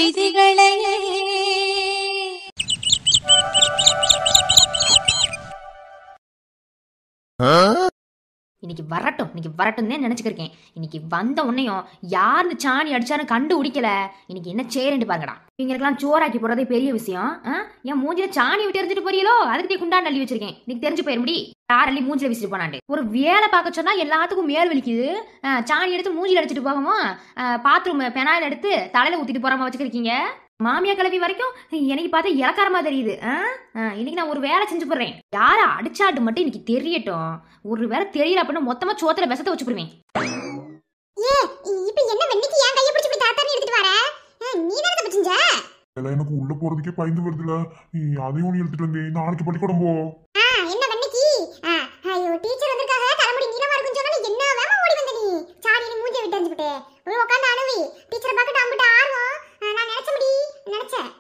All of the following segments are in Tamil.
விதிகளையே. இன்னைக்கு வரட்டும் நினைச்சுக்கிருக்கேன். இன்னைக்கு வந்த உன்னையும் யாரு சாணி அடிச்சாலும் கண்டுபிடிக்கல. இன்னைக்கு என்ன செய்யறேன்னு பாருங்கடா. இவங்களுக்கெல்லாம் சோறாக்கி போறதே பெரிய விஷயம். என் மூஞ்சில சாணி விட்டு எரிஞ்சிட்டு போறீங்களோ, அதுக்கு குண்டாண்டு அள்ளி வச்சிருக்கேன். இன்னைக்கு தெரிஞ்சு போயிரு யார் அள்ளி மூஞ்சில விசிட்டு போனாண்டு. ஒரு வேலை பார்க்க சொன்னா எல்லாத்துக்கும் மேல் வலிக்குது. சாணி எடுத்து மூஞ்சில அடிச்சுட்டு போகாம பாத்ரூம் பெனாயில் எடுத்து தலையில ஊத்திட்டு போறாம வச்சுக்கிருக்கீங்க. மாமியா கிளவி வரைக்கும் எனக்கு பார்த்தா இலக்காரமா தெரியுது. இன்னைக்கு நான் ஒரு வேலை செஞ்சு போடுறேன். யார அடிச்சாட்டு மட்டும் இன்னைக்கு தெரியட்டும். ஒரு வேலை தெரியல அப்படின்னு மொத்தமா சோத்துல விஷத்தை வச்சு போடுவேன். எனக்கு உள்ள போறதுக்கே பயந்து வருதுல. அதையும் நீ எடுத்துட்டு வந்தேன். நாளைக்கு பள்ளிக்கூடம் போ. என்ன வன்னிக்கு டீச்சர் வந்திருக்காங்க. தலைமுடி நீளமா இருக்குன்னு சொன்னா என்ன வேமா ஓடி வந்த நீ. சாரி நீ மூஞ்சி விட்டு அஞ்சுட்டே. போய் உட்கார்ந்து அணுவி. டீச்சரை பார்க்க அம்பிட்ட ஆர்வம். நான் நினைச்சேன்.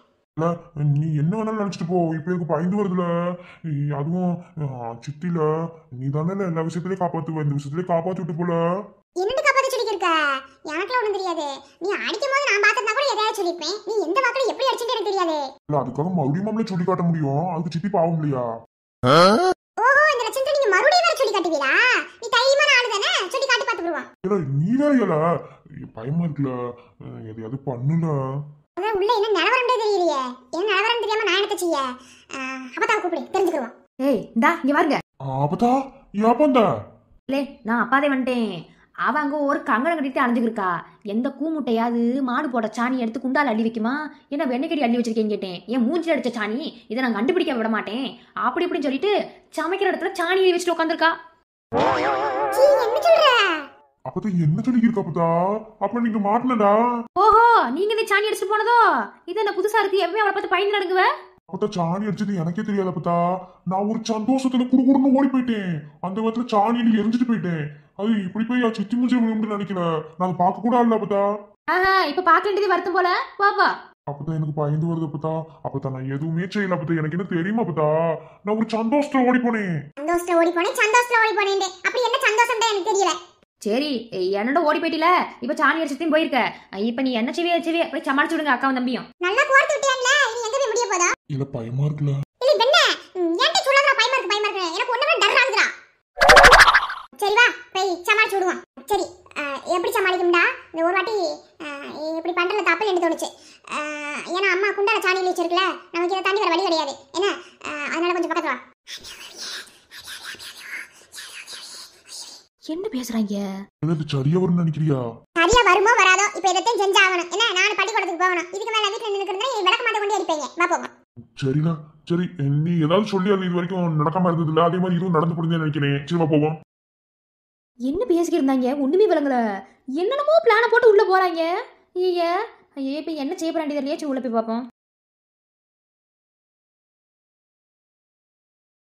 நீ என்ன வேணாலும் நினைச்சிட்டு போ. இப்ப எனக்கு பயந்து வருதுல. அதுவும் சித்தில நீ தானே எல்லா விஷயத்திலயும் காப்பாத்துவ. இந்த விஷயத்திலயே காப்பாத்தி விட்டு போல. என்னன்னு காப்பாத்த சொல்லிருக்க? எனக்குலாம் ஒண்ணும் தெரியாது. நீ அடிக்கும் போது நான் பார்த்தா கூட எதையாவது சொல்லிருப்பேன். நீ எந்த வாக்குல எப்படி அடிச்சேன்னு எனக்கு தெரியாது. இல்ல அதுக்காக மறுபடியும் நம்மளே சொல்லி காட்ட முடியும். அதுக்கு சித்தி பாவம் இல்லையா? ஓஹோ, இந்த லட்சணத்தை நீங்க மறுபடியும் வேற சொல்லி காட்டுவீரா? நீ தைரியமான ஆளு தானே, சொல்லி காட்டி பார்த்து விடுவான். இல்ல நீ வேற இல்ல பயமா இருக்குல்ல. எதையாவது பண்ணுல. அதான் உள்ள என்ன நிலவரம்னே தெரியலையே. என்ன நிலவரம் தெரியாம நான் என்ன செய்ய? அப்பதா கூப்பிடு தெரிஞ்சுக்குவோம். ஏய் இந்தா இங்க வாருங்க. அப்பதா யாப்பந்த இல்லே நான் அப்பாதே வந்துட்டேன். அவ அங்க ஒரு கங்கணம் கட்டிட்டு அலைஞ்சுக்கிருக்கா. எந்த கூமுட்டையாவது மாடு போட்ட சாணி எடுத்து குண்டால் அள்ளி வைக்குமா? என்ன வெண்ணைக்கடி அள்ளி வச்சிருக்கேன்னு கேட்டேன். ஏன் மூஞ்சில் அடிச்ச சாணி இதை நான் கண்டுபிடிக்க விட மாட்டேன் அப்படி இப்படின்னு சொல்லிட்டு சமைக்கிற இடத்துல சாணியை வச்சுட்டு உட்காந்துருக்கா. அப்பதா என்ன சொல்லிருக்கா? அப்பதா அப்ப நீங்க மாட்டினடா. ஓஹோ, நீங்க இந்த சாணி அடிச்சுட்டு போனதோ? இது என்ன புதுசா இருக்கு? எப்பவுமே அவளை பார்த்து பயந்து நடங்குவ. அப்பதா சாணி அடிச்சது எனக்கே தெரியாது. அப்பதா நான் ஒரு சந்தோஷத்துல குடுகுடுன்னு ஓடி போயிட்டேன். அந்த விதத்துல சாணியில எரிஞ்சிட்டு போயிட்டேன். அது இப்படி போய் சித்தி முடிஞ்சு நினைக்கல. நான் பார்க்க கூட இல்ல. அப்பதா இப்ப பாக்க வேண்டியது வருத்தம் போல. பாப்பா அப்பதான் எனக்கு பயந்து வருது. அப்பதான் நான் எதுவுமே செய்யல. அப்பதான் எனக்கு என்ன தெரியுமா? நான் ஒரு சந்தோஷத்துல ஓடி போனேன். சந்தோஷத்துல ஓடி போனேன். அப்படி என்ன சந்தோஷம் தான் எனக்கு தெரியல. சரி என்னோட ஓடி போயிட்டில. இப்ப சாணி அடிச்சுட்டும் போயிருக்க. இப்ப நீ என்ன செய்வே போய் சமாளிச்சு விடுங்க அக்காவும் தம்பியும். நல்லா கோர்த்து விட்டியான்ல. இனி எங்க போய் முடிய போதா? இல்ல பயமா இருக்குல. இல்ல பெண்ணே, ஏன்டி சொல்லறா பயமா இருக்கு. எனக்கு ஒண்ணுமே டர் ஆகுதுடா. சரி வா போய் சமாளிச்சு விடுவோம். சரி எப்படி சமாளிக்கும்டா? இந்த ஒரு வாட்டி இப்படி பண்றல தப்பு என்ன தோணுச்சு. ஏன்னா அம்மா குண்டால சாணியில வச்சிருக்கல. நமக்கு இதை தாண்டி வேற வழி கிடையாது. என்ன அதனால கொஞ்சம் பக்கத்துல வா. என்ன பேசுறாங்க? எனக்கு சரியா வரும்னு நினைக்கிறியா? சரியா வருமோ வராதோ இப்ப இதத்தையும் செஞ்சாகணும். என்ன நானும் பள்ளிக்கூடத்துக்கு போகணும். இதுக்கு மேல வீட்டுல நின்னுக்கிறதா நீ விளக்க மாட்ட கொண்டு அடிப்பீங்க. வா போங்க. சரிடா சரி. நீ ஏதாவது சொல்லி அது இது வரைக்கும் நடக்காம இருந்தது இல்ல. அதே மாதிரி இதுவும் நடந்து போடுதுன்னு நினைக்கிறேன். சரி வா போவோம். என்ன பேசிக்கிட்டு இருந்தாங்க? ஒண்ணுமே விளங்கல. என்னென்னமோ பிளான போட்டு உள்ள போறாங்க. ஐயா இப்ப என்ன செய்ய போறாண்டி தெரியல. உள்ள போய் பார்ப்போம்.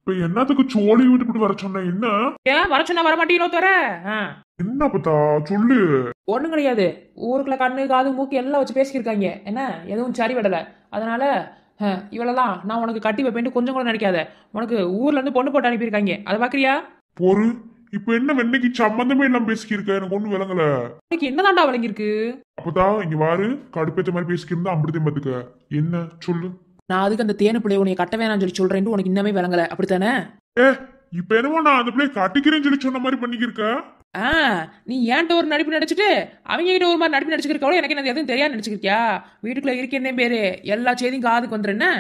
இப்ப என்னத்துக்கு சோழி விட்டுட்டு வர சொன்ன? என்ன ஏன் வர சொன்னா வர மாட்டீங்களோ தர? என்ன பத்தா சொல்லு. ஒண்ணும் கிடையாது. ஊருக்குள்ள கண்ணு காது மூக்கு எல்லாம் வச்சு பேசிக்கிருக்காங்க. என்ன எதுவும் சரி விடல. அதனால இவளெல்லாம் நான் உனக்கு கட்டி வைப்பேன்ட்டு கொஞ்சம் கூட நினைக்காத. உனக்கு ஊர்ல இருந்து பொண்ணு போட்டு அனுப்பியிருக்காங்க. அதை பாக்குறியா? பொறு. இப்ப என்ன வெண்ணைக்கு சம்பந்தமே எல்லாம் பேசிக்கிருக்க? எனக்கு ஒண்ணும் விளங்கல. உனக்கு என்னதாண்டா வழங்கிருக்கு? அப்பதான் இங்க வாரு கடுப்பேத்த மாதிரி பேசிக்கிருந்தா அம்பிடுதேன் பாத்துக்க. என்ன சொல்லு. நான் அதுக்கு அந்த தேனு பிள்ளைய உனக்கு கட்ட வேணாம்னு சொல்லி சொல்றேன். உனக்கு இன்னமே விளங்கல அப்படித்தானே? இப்ப என்னமோ நான் அந்த பிள்ளைய கட்டிக்கிறேன்னு சொல்லி சொன்ன மாதிரி பண்ணிக்கிருக்க. நீ ஏன்ட்ட ஒரு நடிப்பு நடிச்சுட்டு அவங்க கிட்ட ஒரு மாதிரி நடிப்பு நடிச்சுக்கிறக்கவளோ எனக்கு என்ன எதுவும் தெரியாது நினைச்சுக்கிறியா? வீட்டுக்குள்ள இருக்கேன் பேரு எல்லா செய்தியும் காதுக்கு வந்துருன்னு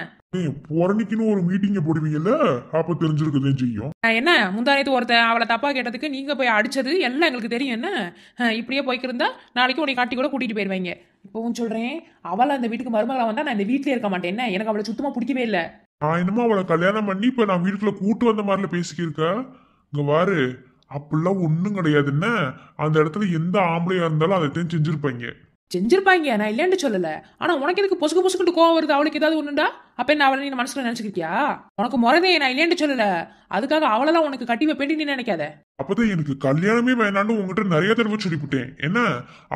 பொறணிக்குன்னு ஒரு மீட்டிங்க போடுவீங்கல்ல, அப்ப தெரிஞ்சிருக்கதான் செய்யும். என்ன முந்தானத்து ஒருத்தன் அவளை தப்பா கேட்டதுக்கு நீங்க போய் அடிச்சது எல்லாம் எங்களுக்கு தெரியும். என்ன இப்படியே போய்க்கிருந்தா நாளைக்கு உனக்கு காட்டி கூட கூட்டிட்டு போயிருவாங்க. இப்பவும் சொல்றேன், அவளை அந்த வீட்டுக்கு மருமகளா வந்தா நான் இந்த வீட்லயே இருக்க மாட்டேன். என்ன எனக்கு அவளை சுத்தமா பிடிக்கவே இல்லை. நான் என்னமோ அவளை கல்யாணம் பண்ணி இப்ப நான் வீட்டுக்குள்ள கூட்டு வந்த மாதிரில பேசிக்கிருக்க. இங்க வாரு அப்படிலாம் ஒண்ணும் கிடையாது. என்ன அந்த இடத்துல எந்த ஆம்பளையா இருந்தாலும் அதைத்தான் செஞ்சிருப்பாங்க. செஞ்சிருப்பாங்க, நான் இல்லைன்னு சொல்லல. ஆனா உனக்கு எதுக்கு பொசுக்கு பொசுக்குட்டு கோவம் வருது? அவளுக்கு ஏதாவது ஒண்ணுண்டா அப்ப என்ன அவளை நீ மனசுல நினைச்சுக்கிட்டியா? உனக்கு முறதே நான் இல்லைன்னு சொல்லல. அதுக்காக அவளெல்லாம் உனக்கு கட்டி வைப்பேன் நீ நினைக்காத. அப்பதான் எனக்கு கல்யாணமே வேணான்னு உங்ககிட்ட நிறைய தடவை சொல்லிவிட்டேன். என்ன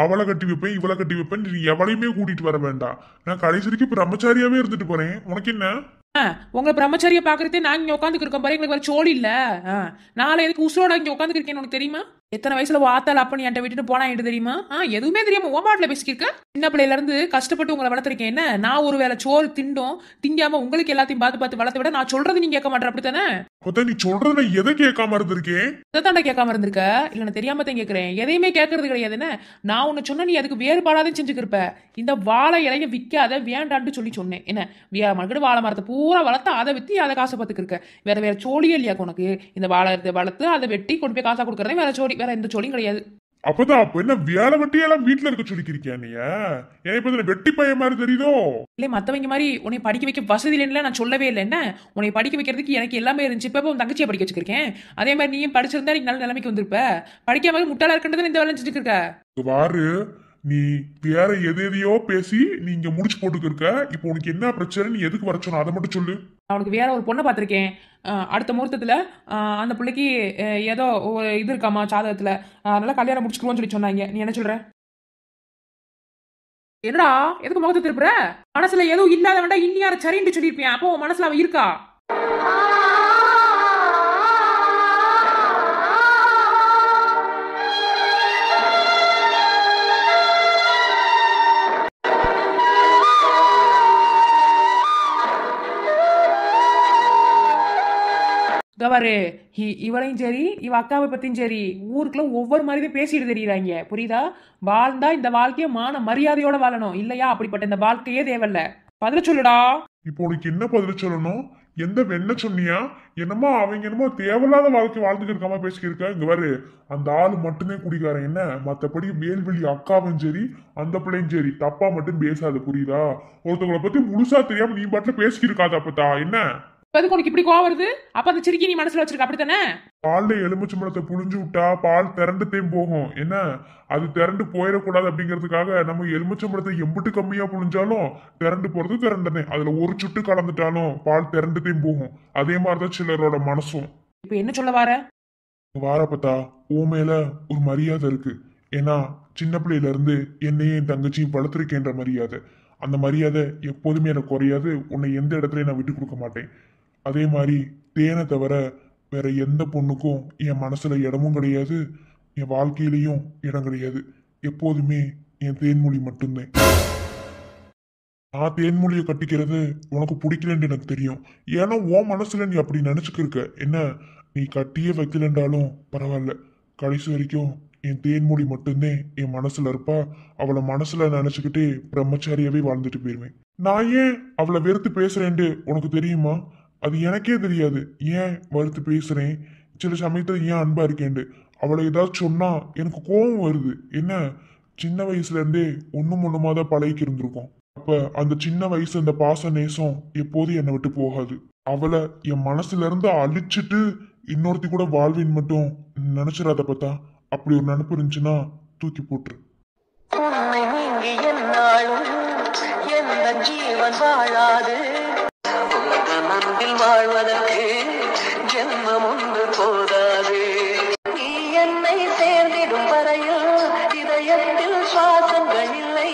அவளை கட்டி வைப்பேன் இவளை கட்டி வைப்பேன் நீ எவளையுமே கூட்டிட்டு வர வேண்டாம். நான் கடைசிக்கு பிரம்மச்சாரியாவே இருந்துட்டு போறேன். உனக்கு என்ன? உங்க பிரம்மச்சாரிய பாக்குறதே நாங்க இங்க உட்காந்துக்கு இருக்கோம் பாரு. எங்களுக்கு வேற சோழி இல்ல. நாளை எதுக்கு உசுரோட இங்க உட்காந்துக்கு இருக்கேன்னு உனக்கு தெரியுமா? எத்தனை வயசுல வாத்தால அப்ப நீ என்கிட்ட விட்டுட்டு போனா என்று தெரியுமா? எதுவுமே தெரியாம ஓமாட்டில பேசிக்கிருக்க. சின்ன பிள்ளையில இருந்து கஷ்டப்பட்டு உங்களை வளர்த்துருக்கேன். என்ன நான் ஒரு வேளை சோறு திங்காம உங்களுக்கு எல்லாத்தையும் பார்த்து வளர்த்த விட நான் சொல்றது நீங்க கேட்க மாட்டேன், அப்படித்தானே? நீ சொல்றதுல எதை கேட்காம இருந்திருக்கேன்? இதைத்தாண்டா கேட்காம இருந்திருக்க. இல்ல நான் தெரியாம தான் கேட்கிறேன். எதையுமே கேட்கறது கிடையாது. என்ன நான் உன்னை சொன்ன நீ அதுக்கு வேறுபாடாதான் செஞ்சுக்கிருப்ப. இந்த வாழை இலைய விற்காத வேண்டான்னு சொல்லி சொன்னேன். என்ன மறுபடியும் வாழை மரத்தை பூரா வளர்த்து அதை வித்தி அதை காசை பார்த்துக்கிருக்க. வேற சோழியே இல்லையா உனக்கு? இந்த வாழை வளர்த்து அதை வெட்டி கொண்டு போய் காசா கொடுக்கறதே வேற சோழி, வேற எந்த சோழியும் கிடையாது. அப்ப என்ன வேலை வெட்டியெல்லாம் வீட்டுல இருக்க சொல்லிக்கிறியா நீ? இப்ப வெட்டி பையன் மாதிரி தெரியுதோ? இல்ல மத்தவங்க மாதிரி உன்னை படிக்க வைக்க வசதி இல்லைன்னு நான் சொல்லவே இல்லை. என்ன உன்னை படிக்க வைக்கிறதுக்கு எனக்கு எல்லாமே இருந்துச்சு. இப்ப உன் தங்கச்சியை படிக்க வச்சிருக்கேன். அதே மாதிரி நீயும் படிச்சிருந்தா நீ நல்ல நிலைமைக்கு வந்திருப்ப. படிக்காம முட்டாளா இருக்கின்றது இந்த வேலை செஞ்சுட்டு இருக்க. வாரு, நீ வேற எதையோ பேசி நீ இங்க முடிச்சு போட்டுக்கிருக்க. இப்போ உனக்கு என்ன பிரச்சனை? நீ எதுக்கு வர சொன்ன அதை மட்டும் சொல்லு. அவனுக்கு வேற ஒரு பொண்ணை பார்த்திருக்கேன். அடுத்த முகூர்த்தத்துல அந்த பிள்ளைக்கு ஏதோ ஒரு இது இருக்காமா ஜாதகத்துல, அதனால கல்யாணம் முடிச்சுக்குவோன்னு சொல்லி சொன்னாங்க. நீ என்ன சொல்ற? என்னடா எதுக்கு முகத்தை திருப்புற? மனசுல எதுவும் இல்லாத வேண்டாம் இன்னியார சரின்னு சொல்லியிருப்பேன். அப்போ உன் மனசுல அவ இருக்கா? கவரு இவளையும் சரி இவ அக்காவை பத்தியும் சரி ஊருக்குள்ள ஒவ்வொரு மாதிரியும் பேசிட்டு தெரியுறாங்க. புரியுதா? வாழ்ந்தா இந்த வாழ்க்கைய மான மரியாதையோட வாழணும். இல்லையா அப்படிப்பட்ட இந்த வாழ்க்கையே தேவையில்ல. பதில சொல்லுடா. இப்போ உனக்கு என்ன பதில் சொல்லணும்? எந்த வெண்ண சொன்னியா? என்னமோ அவங்க என்னமோ தேவையில்லாத வாழ்க்கை வாழ்ந்துட்டு இருக்காம பேசிக்கிருக்க. இங்க பாரு, அந்த ஆளு மட்டுமே குடிக்காரன். என்ன மத்தபடி வேல்வெளி அக்காவும் சரி அந்த பிள்ளையும் சரி தப்பா மட்டும் பேசாது. புரியுதா? ஒருத்தவங்களை பத்தி முழுசா தெரியாம நீ பாட்டுல பேசிக்கிருக்காத. அப்பத்தா என்ன எதுக்கு உனக்கு இப்படி கோவம் வருது? அப்ப அந்த சிரிக்கி நீ மனசுல வச்சிருக்க, அப்படித்தானே? பால்ல எலுமிச்சம்பழத்தை புழிஞ்சு விட்டா பால் திரண்டுத்தையும் போகும். என்ன அது திரண்டு போயிடக்கூடாது அப்படிங்கிறதுக்காக நம்ம எலுமிச்சம்பழத்தை எம்பிட்டு கம்மியா புழிஞ்சாலும் திரண்டு போறது திரண்டனே. அதுல ஒரு சுட்டு கலந்துட்டாலும் பால் திரண்டுத்தையும் போகும். அதே மாதிரிதான் சிலரோட மனசும். இப்ப என்ன சொல்ல வாரப்பத்தா உன் மேல ஒரு மரியாதை இருக்கு. ஏன்னா சின்ன பிள்ளையில இருந்து என்னையும் என் தங்கச்சியும் வளர்த்துருக்கேன்ற மரியாதை. அந்த மரியாதை எப்போதுமே எனக்கு குறையாது. உன்னை எந்த இடத்துலயும் நான் விட்டு கொடுக்க மாட்டேன். அதே மாதிரி தேனை தவிர வேற எந்த பொண்ணுக்கும் என் மனசுல இடமும் கிடையாது, என் வாழ்க்கையிலையும் இடம் கிடையாது. எப்போதுமே என் தேன்மொழி மட்டும்தான். நான் தேன்மொழியை கட்டிக்கிறது உனக்கு பிடிக்கலன்னு எனக்கு தெரியும். ஏன்னா உன் மனசுல நீ அப்படி நினைச்சுக்கிருக்க. என்ன நீ கட்டியே வைக்கலன்றாலும் பரவாயில்ல, கடைசி வரைக்கும் என் தேன்மொழி மட்டும்தான் என் மனசுல இருப்பா. அவளை மனசுல நினைச்சுக்கிட்டே பிரம்மச்சாரியாவே வாழ்ந்துட்டு போயிருவேன். நான் ஏன் அவளை வெறுத்து பேசுறேன்ட்டு உனக்கு தெரியுமா? அது எனக்கே தெரியாது. ஏன் வெறுத்து பேசுறேன், சில சமயத்துல ஏன் அன்பா இருக்கேன்ட்டு. அவளை ஏதாவது சொன்னா எனக்கு கோபம் வருது. என்ன சின்ன வயசுல இருந்தே ஒண்ணுமா தான் பழகிக்கு இருந்திருக்கோம். அப்ப அந்த சின்ன வயசு அந்த பாச நேசம் எப்போதும் என்னை விட்டு போகாது. அவளை என் மனசுல இருந்து அழிச்சிட்டு இன்னொருத்தி கூட வாழ்வின் மட்டும் நினைச்சிடாத. பார்த்தா அப்படி ஒரு நினைப்பு இருந்துச்சுன்னா தூக்கி போட்டுரு. உன்னை நீங்கி என்னாலும் எந்த ஜீவன் வாழாது. மனதில் வாழ்வதற்கு ஜென்மம் ஒன்று போதாது. நீ என்னை சேர்ந்திடும் வரையில் இதயத்தில் சுவாசங்கள் இல்லை.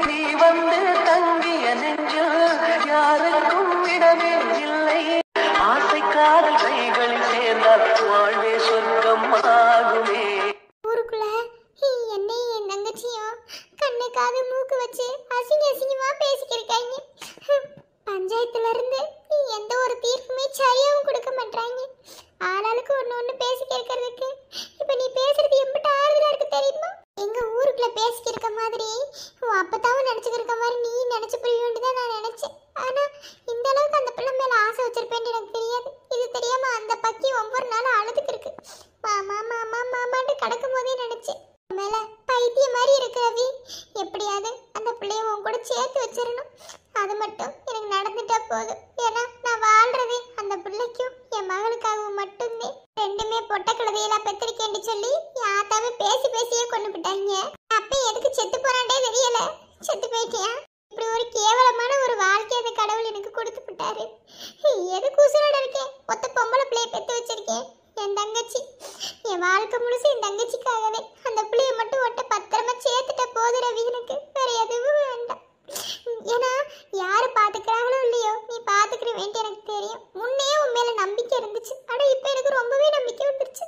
நீ வந்து தங்கிய நெஞ்சில் யாருக்கும் இடமே இல்லை. ஆசை காதல் கைகளில் சேர்ந்தால் வாழ்வே சொர்க்கம் ஆகுமே. ஊருக்குள்ள என்னையும் என் தங்கச்சியும் கண்ணு காது மூக்கு வச்சு அசிங்கமா பேசிக்கிருக்காங்க. பஞ்சாயத்துல இருந்து எந்த ஒரு தீர்ப்புமே சரியாவும் கொடுக்க மாட்டாங்க. ஆளாளுக்கு ஒண்ணு பேசிக்கிறதுக்கு இப்ப நீ பேசுறது எம்பிட்ட ஆறுதலா இருக்கு தெரியுமா? எங்க ஊருக்குள்ள பேசிக்கிருக்க மாதிரி அப்பதாவும் நினைச்சுக்கிருக்க மாதிரி நீ நினைச்சு புரியும்னு தான் நான் நினைச்சேன். ஆனா இந்த அளவுக்கு அந்த பிள்ளை மேல ஆசை வச்சிருப்பேன்னு எனக்கு தெரியாது. இது தெரியாம அந்த பக்கி ஒவ்வொரு நாளும் அழுதுக்கு இருக்கு. மாமா மாமா மாமான்னு கடக்கும் போதே நினைச்சேன் மேல பைத்திய மாதிரி இருக்கு ரவி. எப்படியாவது அந்த பிள்ளைய உன் கூட சேர்த்து வச்சிடணும். அது மட்டும் எனக்கு நடந்துட்டா போதும். ஏன்னா நான் வாழ்றதே அந்த பிள்ளைக்கும் என் மகளுக்காகவும் மட்டும்தான். ரெண்டுமே பொட்ட கழுதையெல்லாம் பெத்திருக்கேன்னு சொல்லி என் ஆத்தாவே பேசியே கொண்டு போட்டாங்க. அப்ப எதுக்கு செத்து போறாண்டே தெரியல. செத்து போயிட்டியா? இப்படி ஒரு கேவலமான ஒரு வாழ்க்கை அந்த கடவுள் எனக்கு கொடுத்து விட்டாரு. எதுக்கு உசுரோட இருக்கேன்? ஒத்த பொம்பளை பிள்ளைய பெத்து வச்சிருக்கேன். என் தங்கச்சி, என் வாழ்க்கை முழுசு என் தங்கச்சிக்காகவே. அந்த பிள்ளைய மட்டும் ஒட்ட பத்திரமா சேர்த்துட்ட போது ரவி, எனக்கு வேற எதுவும் வேண்டாம். ஏன்னா யாரு பாத்துக்கிறாங்களோ இல்லையோ நீ பாத்துக்கிற வேண்டிய எனக்கு தெரியும். முன்னே உன் மேல நம்பிக்கை இருந்துச்சு. ஆனா இப்ப எனக்கு ரொம்பவே நம்பிக்கை வந்துருச்சு.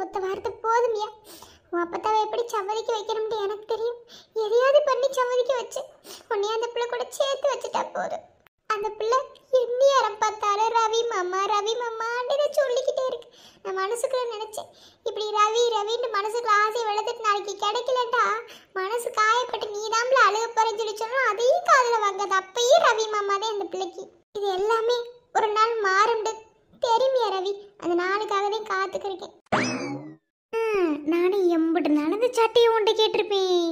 ஒத்த வார்த்தை போது ரவி மாமான்னு சொல்லிக்கிட்டே இருக்கு. நான் மனசுக்குள்ள நினைச்சேன், இப்படி ரவி ரவின்னு மனசுக்குள்ள ஆசை வளர்த்துட்டு நாளைக்கு கிடைக்கலட்டா மனசு காயப்பட்டு நீ தாம்பல அழுக போறேன்னு சொல்லி சொன்னோம். அதையும் காதுல வாங்காது. அப்பயும் ரவி மாமா தான் இந்த பிள்ளைக்கு. இது எல்லாமே ஒரு நாள் மாறுண்டு தெரியுமியா ரவி? அந்த நாளுக்காக தான் காத்துக்கிருக்கேன். நானும் எம்பிட்டு நடந்து சட்டையை உண்டை கேட்டிருப்பேன்.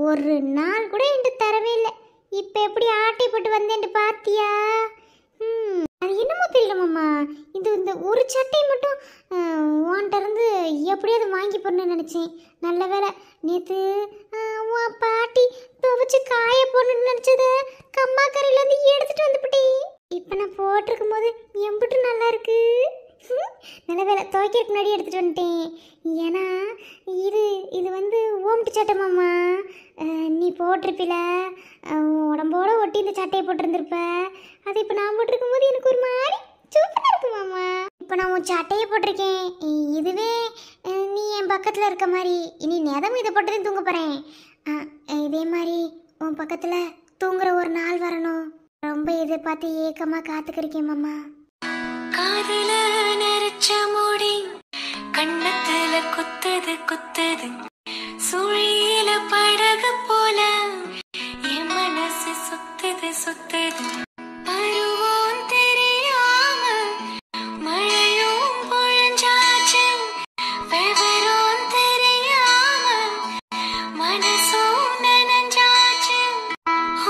ஒரு நாள் கூட என்கிட்ட தரவே இல்லை. இப்போ எப்படி ஆட்டை போட்டு வந்தேன்ட்டு பார்த்தியா? அது என்னமோ தெரியல மாமா, இந்த ஒரு சட்டை மட்டும் உன்கிட்ட இருந்து எப்படியாவது வாங்கி போடணும்னு நினச்சேன். நல்ல வேலை நேற்று உன் பாட்டி துவைச்சு காய போடணும்னு நினச்சத கம்மாக்கரையிலேருந்து எடுத்துட்டு வந்துவிட்டேன். இப்போ நான் போட்டிருக்கும் போது எம்பிட்டு நல்லா இருக்கு. நல்ல வேலை துவைக்கிறதுக்கு முன்னாடி எடுத்துகிட்டு வந்துட்டேன். ஏன்னா இது வந்து ஓம்ட்டு சட்டை மாமா. நீ போட்டிருப்பில உடம்போட ஒட்டி இந்த சட்டையை போட்டிருந்திருப்ப. அது இப்போ நான் போட்டிருக்கும் போது எனக்கு ஒரு மாதிரி சூப்பராக இருக்கு மாமா. இப்போ நான் உன் சட்டையை போட்டிருக்கேன். இதுவே நீ என் பக்கத்தில் இருக்க மாதிரி இனி நேதம் இதை போட்டதையும் தூங்க போகிறேன். இதே மாதிரி உன் பக்கத்தில் தூங்குற ஒரு நாள் வரணும். ரொம்ப எதிர்பார்த்து ஏக்கமாக காத்துக்கிருக்கேன் மாமா. காதுல நெரிச்ச முடி கண்ணத்துல குத்துது சுழியில படகு போல என் மனசு சுத்துது பருவம் தெரியாம மழையும் பொழிஞ்சாச்சு விவரம் தெரியாம மனசும் நனைஞ்சாச்சு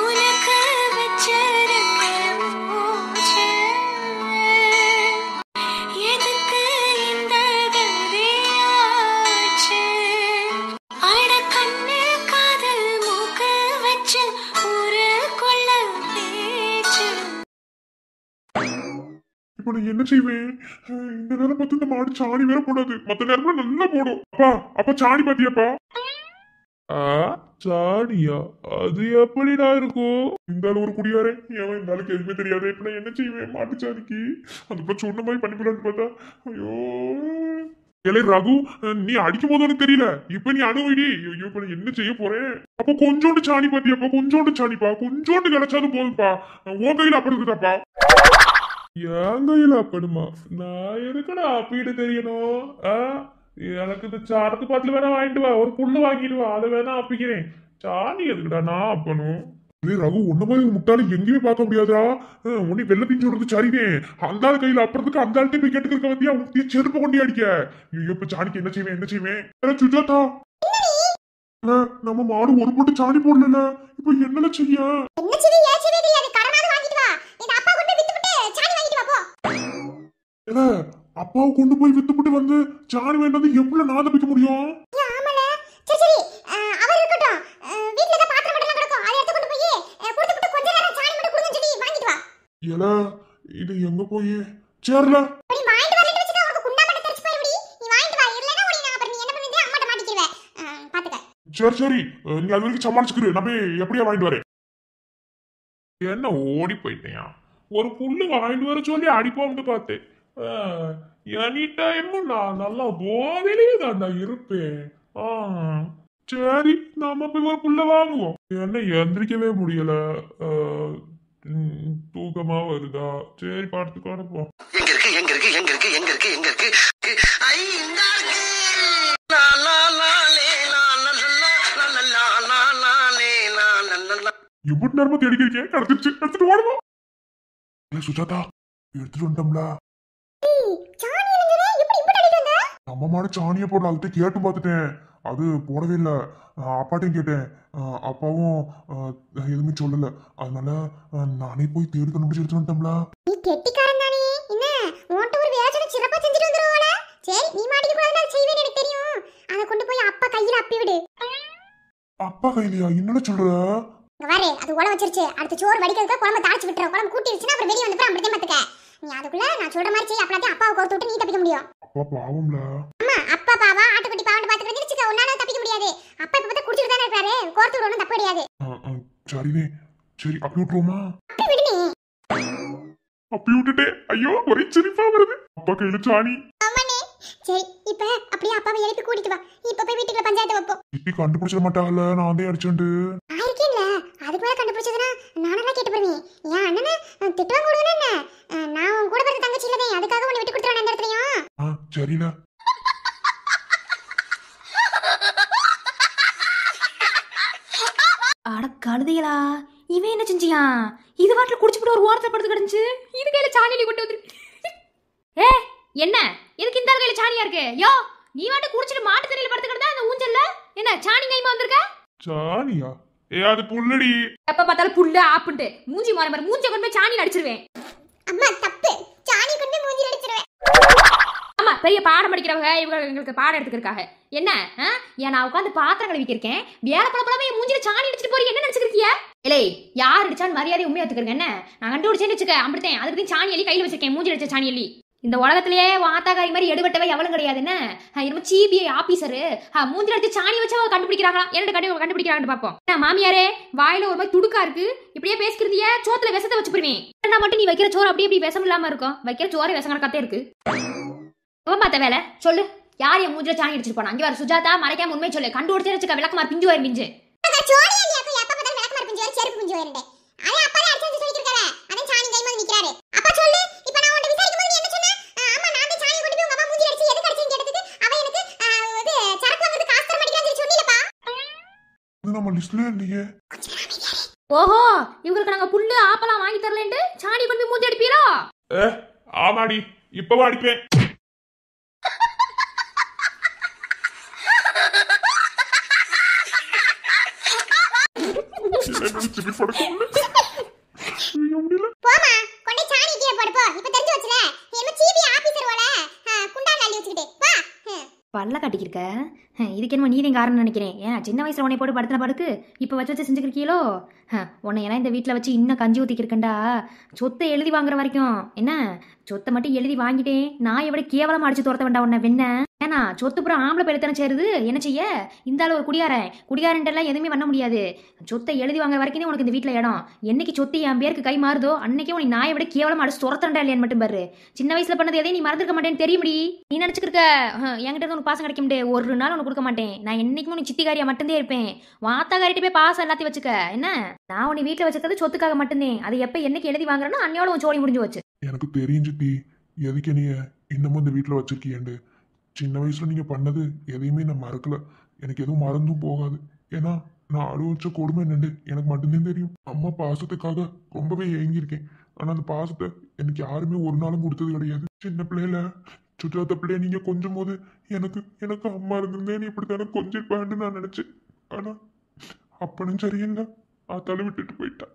உனக்கு வச்சிருக்க மூச்சு எதுக்கு இந்த கதியாச்சு அட கண்ணு காதல் மூக்கு வச்சு ஊருக்குள்ள பேச்சு. இப்போ நான் என்ன செய்வேன்? இந்த நேரம் பார்த்து இந்த மாடு சாணி வேற போடாது, மத்த நேரம்ல நல்லா போடும். அப்பா சாணி பாத்தியாப்பா? சாணியா? அது எப்படிடா இருக்கும்? இந்த ஒரு குடியாரே ஏன் இந்த ஆளுக்கு எதுவுமே தெரியாது. இப்ப நான் என்ன செய்வேன் மாட்டு சாணிக்கு? அது சொன்ன மாதிரி பண்ணிக்கலான்னு பார்த்தா ஐயோ. ஏலே ரகு, நீ அடிக்கும் போது உனக்கு தெரியல, இப்ப நீ அணுவிடி. ஐயோ இப்ப நான் என்ன செய்ய போறேன்? அப்ப கொஞ்சோண்டு சாணி பாத்தியாப்பா? கொஞ்சோண்டு சாணிப்பா, கொஞ்சோண்டு கிடைச்சாது போதுப்பா. உன் கையில அப்படி இருக்குதாப்பா? என் கையில அப்படிமா? நான் எதுக்கடா அப்பீடு தெரியணும்? எனக்கு இந்த சாணத்து பாட்டில் வேணா வாங்கிட்டு வா, ஒரு புல்லு வாங்கிட்டு வா, அதை வேணா அப்பிக்கிறேன். சாணி எதுக்குடா நான் அப்பணும்? ரகு உன்ன மாதிரி முட்டாளி எங்கேயுமே பார்க்க முடியாதா? உன்னை வெள்ளத்தின் சொல்றது சரிதே. அந்த ஆள் கையில அப்புறத்துக்கு அந்த ஆள்கிட்ட போய் கேட்டுக்க வந்தியா? உனக்கு செருப்பு கொண்டு அடிக்க. இப்ப சாணிக்கு என்ன செய்வேன்? சுஜாதா, நம்ம மாடு ஒரு போட்டு சாணி போடல, இப்ப என்ன செய்ய? அப்பாவை கொண்டு போய் வித்துப்பட்டு வந்து சாணி வேண்டாம் எவ்வளவு நான் தப்பிக்க முடியும்? இது எங்க போய் சேர்ல? சரி நீ அது வரைக்கும் சமாளிச்சுக்கிரு, நான் போய் எப்படியா வாங்கிட்டு வரேன். என்ன ஓடி போயிட்டேன்? ஒரு புல்லு வாங்கிட்டு வர சொல்லி அடிப்போம்னு பார்த்தேன். எனி டைமும் நான் நல்லா போதையிலேயே தான்டா இருப்பேன். சரி நாம போய் ஒரு புல்ல வாங்குவோம். என்ன எந்திரிக்கவே முடியல, தூக்கமா வருதா? சரி படத்துக்கு அனுப்போம். எப்படி நேரமா தேடிக்கிறீங்க? எடுத்துட்டு ஓடுவோம். சுஜாதா எடுத்துட்டு வந்துட்டோம்ல. நம்ம மாடு சாணியை போடல, அதுகிட்ட கேட்டு பார்த்துட்டேன், அது போடவே இல்லை. அப்பாட்டையும் கேட்டேன், அப்பாவும் எதுவுமே சொல்லல. அதனால நானே போய் தேடி கண்டுபிடிச்சு எடுத்து வந்துட்டோம்ல. அப்பா கையிலயா? என்ன சொல்ற? வாரே அது உல வச்சிருச்சு. அடுத்து சோறு வடிக்கிறதுக்கு குழம்பு தாளிச்சு விட்டுற. குழம்பு கூட்டிருச்சுன்னா அப்புறம் வெளிய வந்து அப்படியே பாத்துக்க. நீ அதுக்குள்ள நான் சொல்ற மாதிரி செய். அப்பளதே அப்பாவை கோர்த்து விட்டு நீ தப்பிக்க முடியும். அப்பா பாவம்ல. அம்மா அப்பா பாவா ஆட்டுக்குட்டி பாவன்னு பாத்துக்கிட்டு இருந்துச்சுக்க. உன்னால தப்பிக்க முடியாது. அப்பா இப்ப பார்த்தா குடிச்சிட்டு தானே இருக்காரு. கோர்த்து விடணும் தப்பு கிடையாது. சரினே, சரி அப்பி விட்டுருவோமா? அப்படி விடுனே. அப்பி விட்டுட்டே. ஐயோ ஒரே சிரிப்பா வருது. அப்பா கையில சாணி. அம்மானே சரி இப்ப அப்படியே அப்பாவை எழுப்பி கூட்டிட்டு வா. இப்ப போய் வீட்டுக்குள்ள பஞ்சாயத்து வைப்போம். இப்படி கண்டுபிடிச்சிட மாட்டாங்கல்ல, நான் தான் அடிச்சேன்ட்டு. ஆயிருக்கேன்ல, அதுக்கு மேல கண்டுபிடிச்சதுன்னா நானெல்லாம் கேட்டு போடுவேன். என் அண்ணனை திட்டுவாங்க விடுவேன்னு என்ன? நான் உன் கூட பிறந்த சரிடா. அட கழுதைகளா, இவன் என்ன செஞ்சியா? இது வாட்டில் குடிச்சுட்டு ஒரு ஓரத்தை படுத்து கிடந்துச்சு. இது கையில சாணியில கொண்டு வந்து ஏ என்ன எதுக்கு இந்த கையில சாணியா இருக்கு? யோ நீ வாட்டு குடிச்சிட்டு மாட்டு தண்ணியில படுத்து கிடந்தா அந்த ஊஞ்சல்ல என்ன சாணி கைமா வந்திருக்க? சாணியா? அது புல்லடி. எப்ப பார்த்தாலும் புல்லு ஆப்புன்ட்டு மூஞ்சி மாற மாதிரி மூஞ்ச கொண்டு போய் சாணியில் அடிச்சிருவேன். அம்மா தப்பு, சாணி கொண்டு மூஞ்சி அடிச்சிருவேன். ஆமா பெரிய பாடம் படிக்கிறவங்க இவங்க எங்களுக்கு பாடம் எடுத்துக்கிறக்காக என்ன ஏன் நான் உட்காந்து பாத்திரம் கழுவிக்கிறேன் வேலை பழப்படாம என் மூஞ்சில சாணி அடிச்சிட்டு போறீங்க என்ன நினைச்சிருக்கியா? இல்லை யார் அடிச்சான்னு மரியாதை உண்மையா எடுத்துக்கிறேன். என்ன நான் கண்டுபிடிச்சேன்னு வச்சுக்க அப்படித்தேன். அதுக்கு சாணி எலி கையில் வச்சிருக்கேன், மூஞ்சி அடிச்ச சாணி எலி. இந்த உலகத்திலேயே வாத்தாக்காரி மாதிரி எடுபட்டவை எவளும் கிடையாது. என்ன என்னமோ சிபிஐ ஆபீசரு மூஞ்சில அடிச்சு சாணி வச்சு கண்டுபிடிக்கிறாங்களா? என்ன கண்டுபிடிக்கிறாங்கன்னு பாப்போம். மாமியாரே வாயில ஒரு மாதிரி துடுக்கா இருக்கு, இப்படியே பேசிக்கிறதிய சோத்துல விஷத்தை வச்சு போடுவேன். மட்டும் நீ வைக்கிற சோறு அப்படியே இப்படி விஷம் இல்லாம இருக்கும். வைக்கிற சோறு விஷம் கணக்காத்தே இருக்கு. பார்த்த வேலை சொல்லு, யார் என் மூஞ்சில சாணி அடிச்சிட்டு போனா? அங்கே வர சுஜாதா மறைக்காம உண்மை சொல்லு. கண்டுபிடிச்சே வச்சுக்க விளக்கமார் பிஞ்சு வரும் பிஞ்சு. நம்ம லிஸ்ட்ல இல்லையே. ஓஹோ இவங்களுக்கு நாங்க புல்லு ஆப்பெல்லாம் வாங்கி தரலன்ட்டு சாணி கொண்டு போய் மூஞ்சி அடிப்பீரோ? ஆமாடி இப்பவா அடிப்பேன். பல்ல கட்டிக்கிருக்க இதுக்கு என்ன நீ காரணம் நினைக்கிறேன். ஏன் சின்ன வயசுல உன்னை போட்டு படுத்தின படுக்கு இப்ப வச்சு செஞ்சுக்கிருக்கீங்களோ? உன்னை எல்லாம் இந்த வீட்டுல வச்சு இன்னும் கஞ்சி ஊத்திக்கிருக்கண்டா. சொத்தை எழுதி வாங்குற வரைக்கும் என்ன சொத்தை மட்டும் எழுதி வாங்கிட்டேன் நான் எவ்வளவு கேவலமா அடிச்சு துரத்த வேண்டாம் உன்னை வெண்ண. ஏன்னா சொத்து புறம் ஆம்பளை பேருத்தானே சேருது. என்ன செய்ய இந்த ஆளு ஒரு குடியாரன்ட்டெல்லாம் எதுவுமே பண்ண முடியாது. சொத்தை எழுதி வாங்குற வரைக்கும் உனக்கு இந்த வீட்டுல இடம். என்னைக்கு சொத்து என் பேருக்கு கை மாறுதோ அன்னைக்கே உனக்கு நாயை விட கேவலமா அடிச்சு துரத்தண்டா இல்லையான்னு மட்டும் பாரு. சின்ன வயசுல பண்ணது எதையும் நீ மறந்துருக்க மாட்டேன்னு தெரியுமடி. நீ நினைச்சுக்கிருக்க என்கிட்ட உனக்கு பாசம் கிடைக்க முடியாது. ஒரு நாள் உனக்கு கொடுக்க மாட்டேன். நான் என்னைக்கும் உனக்கு சித்திகாரியா மட்டும்தான் இருப்பேன். வாத்தாக்காரிட்டு போய் பாசம் எல்லாத்தையும் வச்சுக்க. என்ன நான் உன்னை வீட்டுல வச்சுக்கிறது சொத்துக்காக மட்டும்தான். அது எப்ப என்னைக்கு எழுதி வாங்குறேன்னா அன்னையோட உன் சோழி முடிஞ்சு வச்சு. எனக்கு தெரியும் சித்தி எதுக்கு நீ இன்னமும் இந்த வீட்டுல வச்சிருக்கீண்டு. சின்ன வயசுல நீங்க பண்ணது எதையுமே நான் மறக்கல. எனக்கு எதுவும் மறந்தும் போகாது. ஏன்னா நான் அனுபவிச்ச கொடுமை என்னண்டு எனக்கு மட்டும்தான் தெரியும். அம்மா பாசத்துக்காக ரொம்பவே ஏங்கியிருக்கேன். ஆனா அந்த பாசத்தை எனக்கு யாருமே ஒரு நாளும் கொடுத்தது கிடையாது. சின்ன பிள்ளையில சுற்றாத்த பிள்ளைய நீங்க கொஞ்சம் போது எனக்கு எனக்கு அம்மா இருந்திருந்தேன் இப்படித்தானே கொஞ்சிருப்பான்னு நான் நினைச்சேன். ஆனா அப்பனும் சரியில்லை, ஆத்தால விட்டுட்டு போயிட்டா.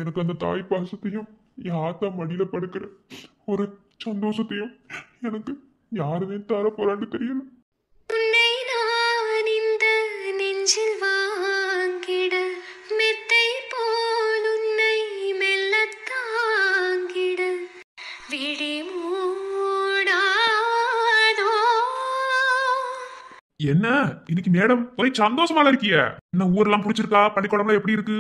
எனக்கு அந்த தாய் பாசத்தையும் என் ஆத்தா மடியில படுக்கிற ஒரு சந்தோஷத்தையும் எனக்கு யாருமே தர போறான்னு தெரியல. உன்னை நான் இந்த நெஞ்சில் வாங்கிட மெத்தை போல் உன்னை மெல்ல தாங்கிட விழி மூடாதோ. என்ன இன்னைக்கு மேடம் ஒரே சந்தோஷமால இருக்கிய? என்ன ஊரெல்லாம் பிடிச்சிருக்கா? பள்ளிக்கூடம்லாம் எப்படி இருக்கு?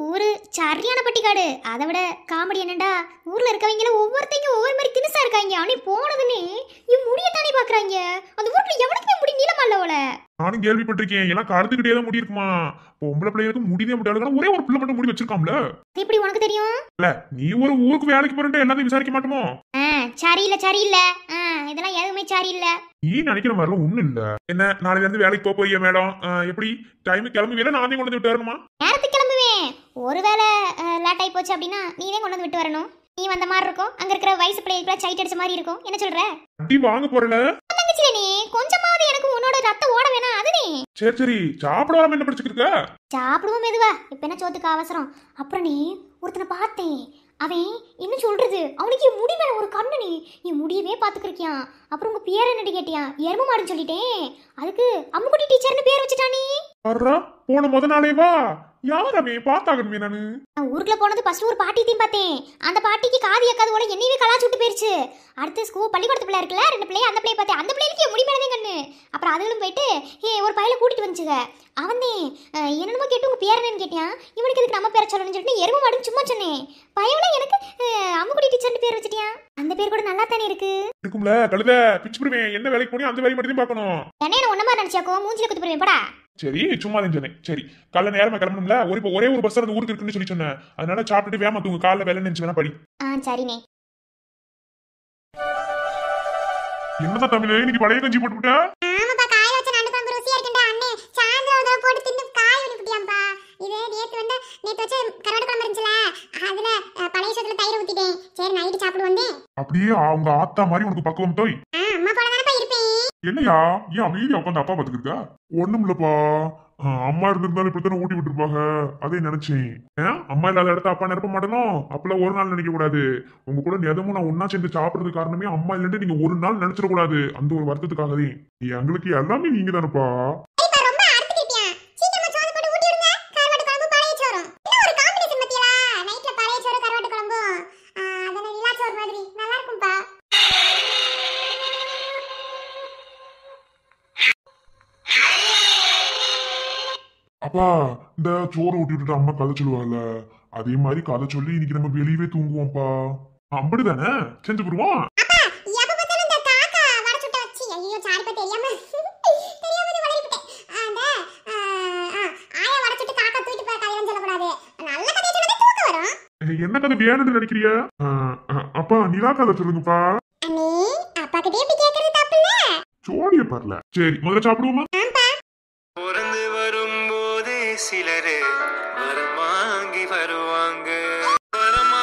ஊரு சரியான பட்டிக்காடு. அதை விட காமெடி என்னண்டா ஊர்ல இருக்கவங்கள ஒவ்வொருத்தையும் ஒவ்வொரு மாதிரி தினுசா இருக்காங்க. ஆனா போனதுன்னு இவ் முடிய தானே பாக்குறாங்க. அந்த ஊர்ல எவனுக்குமே முடி நீளமா இல்ல. நானும் கேள்விப்பட்டிருக்கேன். எல்லாம் கருத்துக்கிட்டே தான் முடி இருக்குமா? பொம்பளை பிள்ளைகளுக்கு முடிதே முடியாது. ஒரே ஒரு பிள்ளை மட்டும் முடி வச்சிருக்காம்ல. எப்படி உனக்கு தெரியும்? இல்ல நீ ஒரு ஊருக்கு வேலைக்கு போறேன் எல்லாத்தையும் விசாரிக்க மாட்டோமோ? சரியில்ல இதெல்லாம் எதுவுமே சரியில்லை. நீ நினைக்கிற மாதிரிலாம் ஒண்ணும் இல்ல. என்ன நாளைல இருந்து வேலைக்கு போறிய மேடம்? எப்படி டைம் கிளம்பி வேலை நானே கொண்டு வந்து விட்டு வரணுமா? நேரத்துக்கு கிளம்புவேன். ஒருவேளை லேட் ஆகி போச்சு அப்படின்னா நீதான் கொண்டு வந்து விட்டு வரணும். நீ வந்த மாதிரி இருக்கும். அங்க இருக்கிற வயசு பிள்ளைகளுக்கு சைட் அடிச்ச மாதிரி இருக்கும். என்ன சொல்ற? அடி வாங்க போறல தங்கச்சில நீ கொஞ்சமாவது எனக்கு உன்னோட ரத்தம் ஓட வேணாம். அது நீ சரி சாப்பிட வராம என்ன படிச்சுக்கிருக்க? சாப்பிடுவோம் மெதுவா. இப்ப என்ன சோத்துக்கு அவசரம்? அப்புறம் நீ ஒருத்தனை பார்த்தேன். அவன் என்ன சொல்றது, அவனுக்கு என் முடி மேல ஒரு கண்ணு. நீ என் முடியவே பாத்துக்கிறியான். அப்புறம் உங்க பேர் என்னடி கேட்டியான்? எரும மாடுன்னு சொல்லிட்டேன். அதுக்கு அம்முக்குட்டி டீச்சர்னு பேர் வச்சுட்டானே. போன முத நாளே வா. யார் அவன்? பார்த்தாகணுமே நானு. நான் ஊருக்குள்ள போனது ஃபர்ஸ்ட் ஒரு பாட்டியையும் பார்த்தேன். அந்த பாட்டிக்கு காது எக்காது போல என்னையவே கலாச்சு விட்டு போயிருச்சு. அடுத்து ஸ்கூல் பள்ளிக்கூடத்து பிள்ளை இருக்குல்ல, 2 பிள்ளைய அந்த பிள்ளைய பார்த்தேன். அந்த பிள்ளைக்கு முடி மேலதான் கண்ணு. அப்புறம் அதுகளும் போயிட்டு ஒரு பையில கூட்டிட்டு வந்துச்சுங்க. அவனே என்னென்னமோ கேட்டு உங்க பேர் என்னன்னு கேட்டியான். இவனுக்கு இதுக்கு நம்ம பேரை சொல்லணும்னு சொல்லிட்டு எரும மாடுன்னு சும்மா சொன்னேன். பயவுல எனக்கு அம்முக்குட்டி டீச்சர்னு பேர் வச்சுட்டியான். அந்த பேர் கூட நல்லா தானே இருக்கு. இருக்கும்ல கழுத பிச்சு போடுவேன். என்ன வேலைக்கு போனியோ அந்த வேலையை மட்டும் தான் பார்க்கணும். என்ன ஒன்ன மாதிரி நினைச்சாக்கோ மூஞ்சில குத்து போடுவேன் போடா. சரி சும்மா தான் சொன்னேன். சரி காலைல நேரமா கிளம்பணும்ல. ஒரே ஒரு பஸ் அந்த ஊருக்கு இருக்குன்னு சொல்லி சொன்னேன். அதனால சாப்பிட்டுட்டு வேமா தூங்க. காலைல வேலை நினைச்சு வேணா படி. சரிண்ணே. என்னதான் தமிழே இன்னைக்கு பழைய கஞ்சி போட்டுவிட்ட? ஆமாப்பா, காய வச்ச நண்டு குழம்பு ருசியா இருக்குடா அண்ணே. சாயந்தரம் ஒரு தடவை போட்டு தின்னு காய் ஊத்திட்டியாம்பா. இது நேத்து வச்ச கருவாட்டு குழம்பு இருந்துச்சுல, அதுல பழைய சோத்துல தயிர் ஊத்திட்டேன். சரி நைட்டு சாப்பிடு வந்தேன். அப்படியே அவங்க ஆத்தா மாதிரி உனக்கு பக்குவம் தோய். அம்மா போல தானப்பா இருப்பேன். என்னையா ஏன் அமைதியா உட்காந்து அப்பா பாத்துக்கிருக்கா? ஒண்ணும் இல்லப்பா, அம்மா இருந்திருந்தாலும் இப்படித்தானே ஊட்டி விட்டுருப்பாங்க, அதே நினைச்சேன். அம்மா இல்லாத இடத்த அப்பா நிரப்ப மாட்டேனோ? அப்பெல்லாம் ஒரு நாள் நினைக்க கூடாது. உங்க கூட எதுவும் நான் ஒன்னா சேர்ந்து சாப்பிடுறது காரணமே அம்மா இல்லைன்னு நீங்க ஒரு நாள் நினைச்சிட கூடாது. அந்த ஒரு வருத்தத்துக்காகவே எங்களுக்கு எல்லாமே நீங்க தானப்பா. ஏய்ப்பா, ரொம்ப அறுத்துக்கிட்டியா? சீக்கிரமா சோறு போட்டு ஊட்டி விடுங்க. கருவாட்டு குழம்பு பழைய சோறும். என்ன ஒரு காம்பினேஷன் பத்தியா? நைட்ல பழைய சோறு கருவாட்டு குழம்பு. அதெல்லாம் நிலா சோறு மாதிரி நல்லா இருக்கும்பா. அப்பா இந்த சோறு ஊட்டி விட்டுட்டு அம்மா கதை சொல்லுவாங்கல்ல, அதே மாதிரி கதை சொல்லி இன்னைக்கு நம்ம வெளியவே தூங்குவோம்ப்பா. அப்படிதானே செஞ்சுக்குருவோம். அப்பா, எப்ப பார்த்தாலும் இந்த காக்கா வர சுட்ட வச்சு ஐயோ சாரிப்பா தெரியாம வளரிட்டேன். அந்த ஆயா வர சுட்டு காக்கா தூக்கிட்டு போய் கதையெல்லாம் சொல்லக்கூடாது. நல்ல கதையை சொன்னதே தூக்கம் வரும். என்ன கதை வேணும்னு நினைக்கிறியா? அப்பா நிலா கதை சொல்லுங்கப்பா. அண்ணே, அப்பா கிட்டே இப்படி கேக்குறது தப்பு இல்ல. சோழிய பரல. சரி முதல்ல சாப்பிடுவோமா? பிறந்து வரும்போதே சிலரு வரம் வாங்கி வருவாங்க. வரமா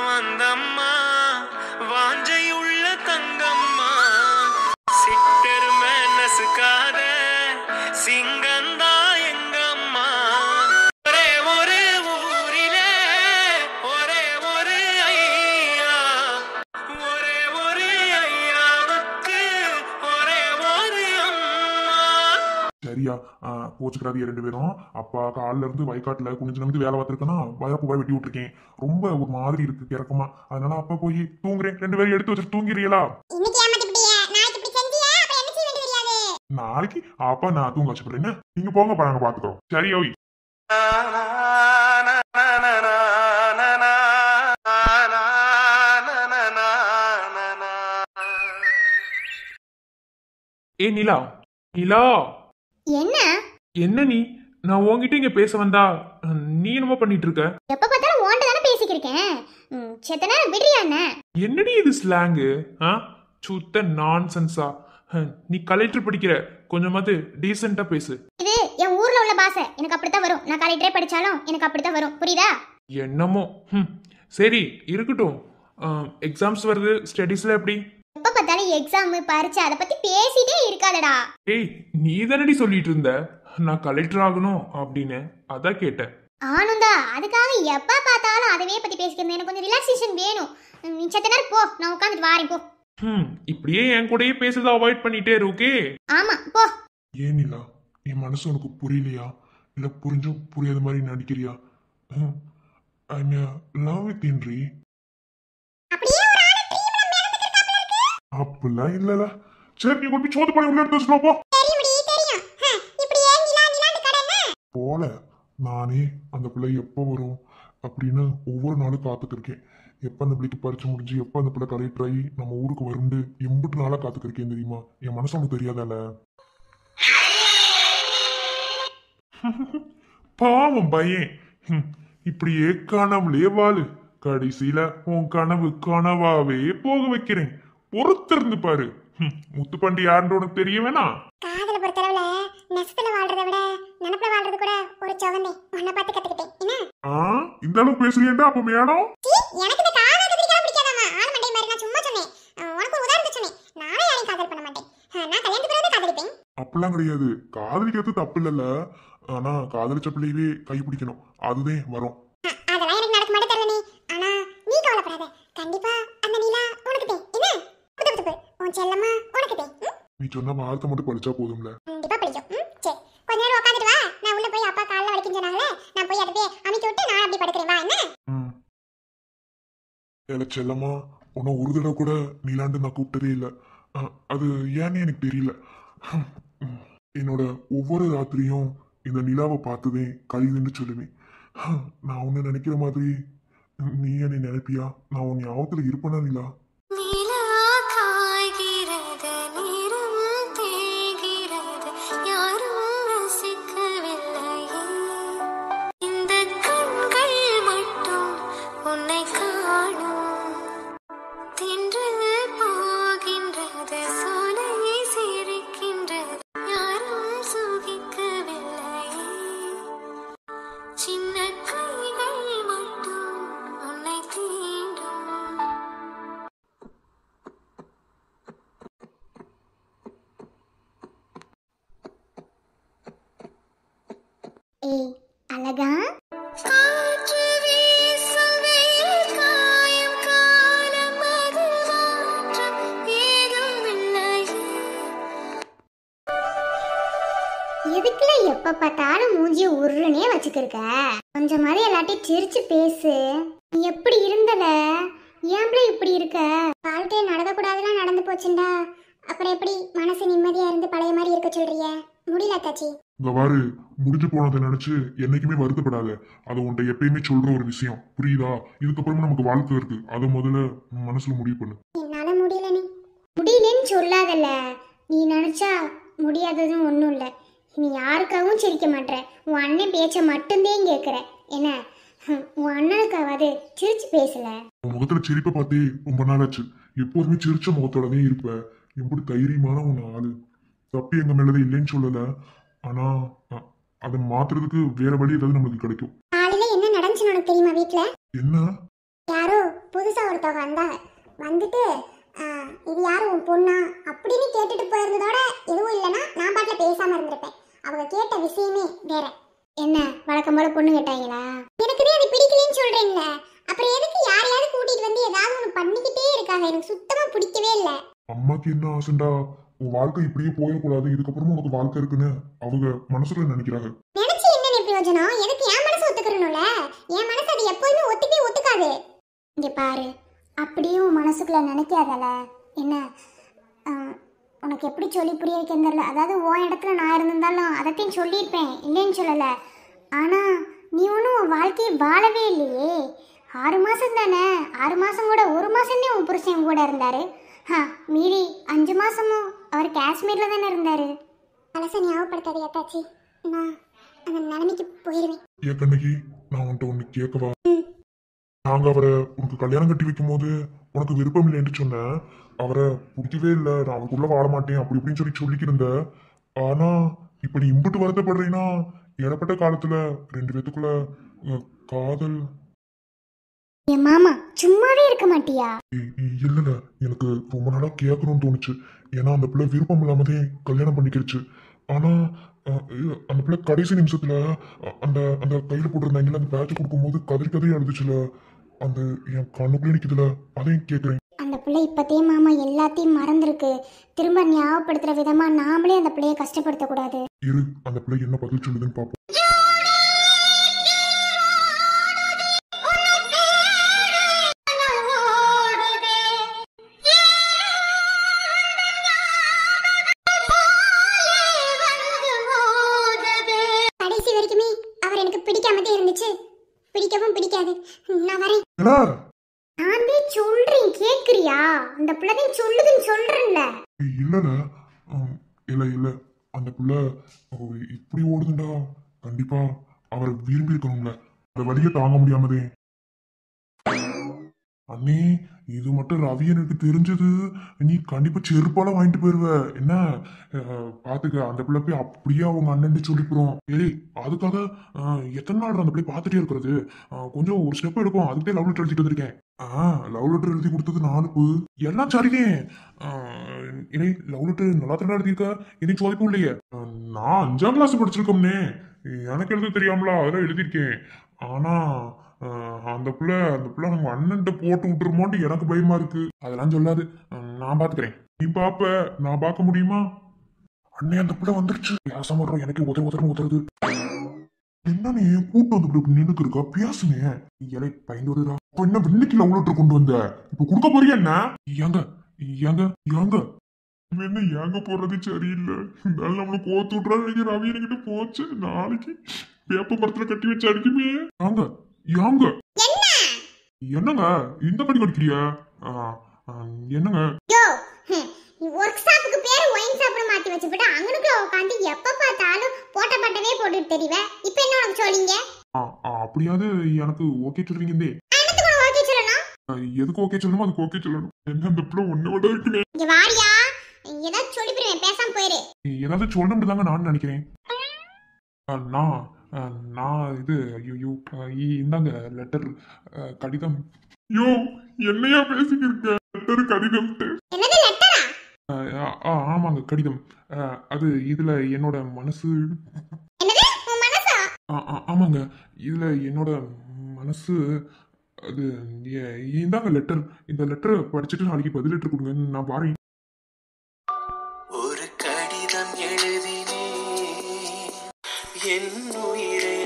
வந்தம்மா வாஞ்சையுள்ள தங்கம்மா, சிட்டர் மனசுக்காத சிங்கந்தா எங்கம்மா. ஒரே ஒரு ஊரிலே ஒரே ஒரு ஐயா, ஒரே ஒரு ஐயாவுக்கு ஒரே ஒரு அம்மா. சரியா கோச்சுக்கிறாதிய ரெண்டு பேரும். அப்பா காலில இருந்து வயக்காட்டுல குனிஞ்சு நம்பி வேலை பார்த்துருக்கேன்னா வயப்பு போய் வெட்டி விட்டுருக்கேன். ரொம்ப ஒரு மாதிரி இருக்கு கிறக்கமா. அதனால அப்பா போய் தூங்குறேன். ரெண்டு பேரும் எடுத்து வச்சுட்டு தூங்கிறீங்களா? இன்னைக்கு ஏமாத்திட்டியே. நாளைக்கு இப்படி செஞ்சியா அப்புறம் என்ன செய்ய வேண்டியது தெரியாது. நாளைக்கு அப்பா நான் தூங்க வச்சுக்கிறேன். நீங்க போங்க நாங்க பாத்துக்கிறோம். சரி ஓய். ஏ நிலா, நிலா, என்ன? என்ன நீ? நான் உன்கிட்ட இங்க பேச வந்தா நீ என்னமோ பண்ணிட்டு இருக்க? எப்ப பார்த்தாலும் ஓண்ட தானே பேசிக்கிட்டு இருக்கேன். செத்த நேரம் விடுறியா என்ன? என்னடி இது ஸ்லாங்கு? சுத்த நான்சென்ஸா? நீ கலெக்டர் படிக்கிற, கொஞ்சமாவது டீசெண்டா பேசு. இது என் ஊர்ல உள்ள பாசை. எனக்கு அப்படித்தான் வரும். நான் கலெக்டரே படிச்சாலும் எனக்கு அப்படித்தான் வரும். புரியுதா? என்னமோ. சரி இருக்கட்டும். எக்ஸாம்ஸ் வருது, ஸ்டடீஸ்ல எப்படி? எப்ப பார்த்தாலும் எக்ஸாம் பரீட்சை அதை பத்தி பேசிட்டே இருக்காதடா. ஏய் நீ தானடி சொல்லிட்டு இருந்த நான் கலெக்டர் ஆகணும் அப்படின்னு, அதான் கேட்டேன். ஆனுந்தா, அதுக்காக எப்ப பார்த்தாலும் அதவே பத்தி பேசிக்கிறது எனக்கு கொஞ்சம் ரிலாக்ஸேஷன் வேணும். நீ செத்த நேரம் போ, நான் உட்காந்துட்டு வாரேன் போ. இப்படியே என் கூடயே பேசுறத அவாய்ட் பண்ணிட்டே இரு, ஓகே? ஆமா போ. ஏன் இல்லா என் மனசு உனக்கு புரியலையா? இல்ல புரிஞ்சும் புரியாத மாதிரி நடிக்கிறியா? I'm love with Henry. அப்படியே ஒரு ஆளை ட்ரீம்ல மிதந்துக்கிட்டாப்ல இருக்கு. அப்படிலாம் இல்லல. சரி நீ கொண்டு சோத்து பண்ணி உள்ள எடுத்து வச்சுட்டு போ. தெரியும்டி தெரியும். இப்படியே நிலா நிலான்னு கடனே போல நானே அந்த பிள்ளை எப்போ வரும் அப்படின்னு ஒவ்வொரு நாளும் காத்துட்டு இருக்கேன். எப்ப அந்த பிள்ளைக்கு பறிச்சு முடிஞ்சு எப்ப அந்த பிள்ளை கலெக்டர் ஆகி நம்ம ஊருக்கு வருண்டு எம்பிட்டு நாளா காத்துட்டு இருக்கேன் தெரியுமா? என் மனசு உனக்கு தெரியாதால? பாவம் பையன், இப்படியே கனவுலே வாழு. கடைசியில உன் கனவு கனவாவே போக வைக்கிறேன். பொறுத்திருந்து பாரு. முத்துப்பண்டி யாருன்னு உனக்கு தெரிய வேணா? காதல பொறுத்தளவுல நெசத்துல வாழ்றத விட நினப்புல வாழ்றது கூட ஒரு சுகமே. உன்னை பார்த்து கத்துக்கிட்டேன். என்ன இந்த அளவுக்கு பேசுறீண்டா? அப்ப மேடம் எனக்கு இந்த காதல் கத்திரிக்கலாம் பிடிக்காதாமா. ஆள் மண்டை மாதிரி நான் சும்மா சொன்னேன். உனக்கு ஒரு உதாரணத்தை சொன்னேன். நானே யாரையும் காதல் பண்ண மாட்டேன். நான் கல்யாணத்துக்கு பிறகு காதலிப்பேன். அப்படிலாம் கிடையாது. காதலிக்கிறது தப்பு இல்லல்ல. ஆனா காதலிச்ச பிள்ளையவே கைப்பிடிக்கணும், அதுதான் வரும். அதெல்லாம் எனக்கு நடக்க மாட்டே தெரியல. ஆனா நீ கவலைப்படாத. கண்டிப்பா அந்த நீலா உனக்கு தே. என்ன புது உன் செல்லம்மா உனக்கு தே. நீ சொன்ன வார்த்தை மட்டும் படிச்சா போதும்ல. கண்டிப்பா படிக்கும். சரி கொஞ்ச நேரம் உட்காந்துட்டு வா. நான் உள்ள போய் அப்பா கால்ல வலிக்கும் சொன்னாங்களே, நான் போய் அதை அமைக்க விட்டு நான் அப்படி படுக்கிறேன். வா. என்ன ஏல செல்லம்மா, உன்னை ஒரு தடவை கூட நீலாண்டு நான் கூப்பிட்டதே இல்லை. அது ஏன்னு எனக்கு தெரியல. என்னோட ஒவ்வொரு ராத்திரியும் இந்த நிலாவை பார்த்துதேன் கழிதுன்னு சொல்லுவேன். நான் உன்னை நினைக்கிற மாதிரி நீ என்னை நினைப்பியா? நான் உன் ஞாபகத்துல இருப்பேனா நிலா? நிலா காய்கிறது, நிறம் தேய்கிறது, யாரும் ரசிக்கவில்லையே. இந்த கண்கள் மட்டும் உன்னை காணும். தின்று போகின்றது ஏய் அழகா காற்று வீசும் வெயில் காயும் காலம் அது மாற்றம் ஏதும் இல்லையே. எதுக்குல எப்ப பார்த்தாலும் மூஞ்சிய உருன்னே வச்சுக்கிருக்க? கொஞ்சமாவது எல்லாத்தையும் சிரிச்சு பேசு. நீ எப்படி இருந்தல? ஏன்ல இப்படி இருக்க? வாழ்க்கைய நடக்கக்கூடாதுலாம் நடந்து போச்சுண்டா. அப்புறம் எப்படி மனசு நிம்மதியா இருந்து பழைய மாதிரி இருக்க சொல்றிய? முடியல தாச்சி. இந்த வாரு முடிஞ்சு போனதை நினைச்சு என்னைக்குமே வருத்தப்படாத. அது உன்கிட்ட எப்பயுமே சொல்ற ஒரு விஷயம், புரியுதா? இதுக்கப்புறமா நமக்கு வாழ்க்கை இருக்கு, அதை முதல்ல மனசுல முடிவு பண்ணு. என்னால முடியல. நீ முடியலன்னு சொல்லாதல்ல. நீ நினைச்சா முடியாததும் ஒன்றும் இல்லை. நீ யாருக்காகவும் சிரிக்க மாட்டேற. உன் அண்ணன் பேச்ச மட்டும்தான் கேட்குற. என்ன உன் அண்ணனுக்காவது சிரிச்சு பேசல? உன் முகத்துல சிரிப்பை பார்த்தே ரொம்ப நாளாச்சு. எப்போதுமே சிரிச்ச முகத்தோடவே இருப்ப. எப்படி தைரியமான உன் ஆளு. தப்பி எங்க மேலதே இல்லைன்னு சொல்லல. ஆனா அதை மாத்துறதுக்கு வேற வழி ஏதாவது நம்மளுக்கு கிடைக்கும். காலையில என்ன நடந்துச்சுன்னு உனக்கு தெரியுமா? வீட்டுல என்ன? யாரோ புதுசா ஒருத்தவங்க வந்தாங்க. வந்துட்டு இது யாரும் உன் பொண்ணா அப்படின்னு கேட்டுட்டு போயிருந்ததோட எதுவும் இல்லைன்னா நான் பாட்டில் பேசாம இருந்திருப்பேன். அவங்க கேட்ட விஷயமே வேற. என்ன வழக்கம் போல பொண்ணு கேட்டாங்களா? எனக்கு அது பிடிக்கலன்னு சொல்றேன்ல. அப்புறம் எதுக்கு யாரையாவது கூட்டிட்டு வந்து ஏதாவது ஒன்று பண்ணிக்கிட்டே இருக்காங்க? எனக்கு சுத்தமா பிடிக்கவே இல்லை. அம்மாக்கு என்ன ஆசைண்டா, உன் வாழ்க்கை இப்படியே போயிடக்கூடாது, இதுக்கப்புறமா உனக்கு வாழ்க்கை இருக்குன்னு அவங்க மனசுல நினைக்கிறாங்க. நினைச்சு என்ன பிரயோஜனம்? எனக்கு என் மனசு ஒத்துக்கிறனும்ல. என் மனசு அது எப்போதுமே ஒத்துக்காது. இங்க பாரு, அப்படியும் உன் மனசுக்குள்ள நினைக்காதல. என்ன உனக்கு எப்படி சொல்லி புரிய வைக்கன்னு தெரியல. அதாவது உன் இடத்துல நான் இருந்திருந்தாலும் அதைத்தையும் சொல்லியிருப்பேன், இல்லைன்னு சொல்லலை. ஆனால் நீ ஒன்றும் உன் வாழ்க்கையை வாழவே இல்லையே. 6 மாதம் தானே. 6 மாதம் கூட 1 மாதம்னே உன் புருஷன் கூட இருந்தார். மீறி 5 மாதமும் அவர் காஷ்மீரில் தானே இருந்தார். பழச ஞாபகப்படுத்தாது ஏத்தாச்சி. நான் அந்த நிலைமைக்கு போயிடுவேன். ஏன் கண்ணகி, நான் உன்கிட்ட ஒன்று கேட்கவா? நாங்க அவரை உனக்கு கல்யாணம் கட்டி வைக்கும் போது உனக்கு விருப்பம் இல்லைன்னு சொன்னேன். அவரை பிடிக்கவே இல்லை, நான் அவருக்குள்ள வாழ மாட்டேன் அப்படி இப்படின்னு சொல்லிக்கிட்டு இருந்த. ஆனா இப்ப நீ இம்புட்டு வருத்தப்படுறீன்னா இடப்பட்ட காலத்துல 2 பேத்துக்குள்ள காதல். என் மாமா சும்மாவே இருக்க மாட்டியா? இல்லைல்ல, எனக்கு ரொம்ப நாளா கேட்கணும்னு தோணுச்சு. ஏன்னா அந்த பிள்ளை விருப்பம் இல்லாமதே கல்யாணம் பண்ணிக்கிடுச்சு. ஆனா அந்த பிள்ளை கடைசி நிமிஷத்துல அந்த அந்த கையில போட்டிருந்தாங்கல்ல, அந்த பேட்ச் கொடுக்கும்போது கதறி அழுதுச்சுல, அந்த என் கண்ணுக்குள்ளே நிக்குதுல, அதையும் கேட்குறேன். அந்த பிள்ளை இப்பத்தே மாமா எல்லாத்தையும் மறந்துருக்கு. திரும்ப ஞாபகப்படுத்துற விதமா நாமளே அந்த பிள்ளைய கஷ்டப்படுத்த கூடாது. இரு, அந்த பிள்ளை என்ன பதில் சொல்லுதுன்னு பாப்போம். கடைசி வரைக்குமே அவர் எனக்கு பிடிக்காமதே இருந்துச்சு. பிடிக்கவும் பிடிக்காது. நான் வரேன். நான் சொல்றேன், கேக்குறியா? அந்த பிள்ளை சொல்லுதுன்னு சொல்றேன்ல. இல்லல, இல்ல அந்த பிள்ளை இப்படி ஓடுதுண்டா. கண்டிப்பா அவரை விரும்பி இருக்கணும்ல, அந்த வழியை தாங்க முடியாமதே. அண்ணே, இது மட்டும் ரவி எனக்கு தெரிஞ்சது, நீ கண்டிப்பா செருப்பால வாங்கிட்டு போயிருவ. என்ன பாத்துக்க, அந்த பிள்ளை போய் அப்படியே அவங்க அண்ணன் சொல்லிப்புறோம். ஏய், அதுக்காக எத்தனை நாள் அந்த பிள்ளை பார்த்துட்டே இருக்கிறது? கொஞ்சம் ஒரு ஸ்டெப் எடுக்கும். அதுக்கே லவ் லெட்டர் எழுதிட்டு வந்திருக்கேன். லவ் லெட்டர் எழுதி கொடுத்தது 4 எல்லாம் சரிதே. இனி லவ் லெட்டர் நல்லா தானே எழுதியிருக்க, இனி சோதிப்பும் இல்லையே. நான் 5ஆம் கிளாஸ் படிச்சிருக்கோம்னே, எனக்கு எழுத தெரியாமலா அதெல்லாம் எழுதியிருக்கேன். ஆனா அந்த பிள்ளை நம்ம அண்ணன்ட்ட போட்டு விட்டுருமோன்ட்டு எனக்கு பயமா இருக்கு. அதெல்லாம் சொல்லாது, நான் பாத்துக்கிறேன். நீ பாப்ப, நான் பார்க்க முடியுமா? அண்ணே, அந்த பிள்ளை வந்துருச்சு. பேசாம வர்றோம், எனக்கு உதறது. என்ன நீ கூட்டு வந்து நின்னுக்கு இருக்கா? பேசுனே இலை பயந்து வருதா? என்ன வெண்ணிக்கு லவ் லெட்டர் கொண்டு வந்த? இப்ப கொடுக்க போறியா? என்ன ஏங்க என்ன ஏங்க போறது சரியில்லை. இருந்தாலும் நம்மள கோத்து விட்றா நினைக்கிற ரவி என்கிட்ட போச்சு. நாளைக்கு வேப்ப மரத்துல கட்டி வச்சு அடிக்குமே. ஏங்க என்னங்க இந்த கடி கடிக்கிறியா? என்னங்க ஒர்க் ஷாப்புக்கு பேரு ஒயின் ஷாப்னு மாத்தி வச்சுட்டு அங்கனுக்கு உட்காந்து எப்ப பார்த்தாலும் போட்ட பட்டவே போட்டுட்டு தெரிவே. இப்போ என்ன உனக்கு சொல்றீங்க? அப்படியாவது எனக்கு ஓகே சொல்றீங்க. என்னத்துக்கு ஓகே சொல்லணும்? எதுக்கு ஓகே சொல்லணும், அதுக்கு ஓகே சொல்லணும். என்ன அந்த பிள்ளை ஒண்ணு விட இருக்குனே. இங்க வாரியா, ஏதாவது சொல்லிடுவேன், பேசாம போயிரு. ஏதாவது சொல்லணும்னு தாங்க நான் நினைக்கிறேன். நான் இது ஐயோ இந்தாங்க லெட்டர், கடிதம். யோ, என்னையா பேசிக்கிருக்க? லெட்டர் கடிதம். என்னது லெட்டரா? ஆமாங்க, கடிதம். அது இதுல என்னோட மனசு. என்னது உன் மனசா? ஆமாங்க இதுல என்னோட மனசு அது இந்தாங்க லெட்டர். இந்த லெட்டரை படிச்சுட்டு நாளைக்கு பதில் லெட்டர் கொடுங்க, நான் வாரேன். ஒரு கடிதம் எழுதினே என் உயிரை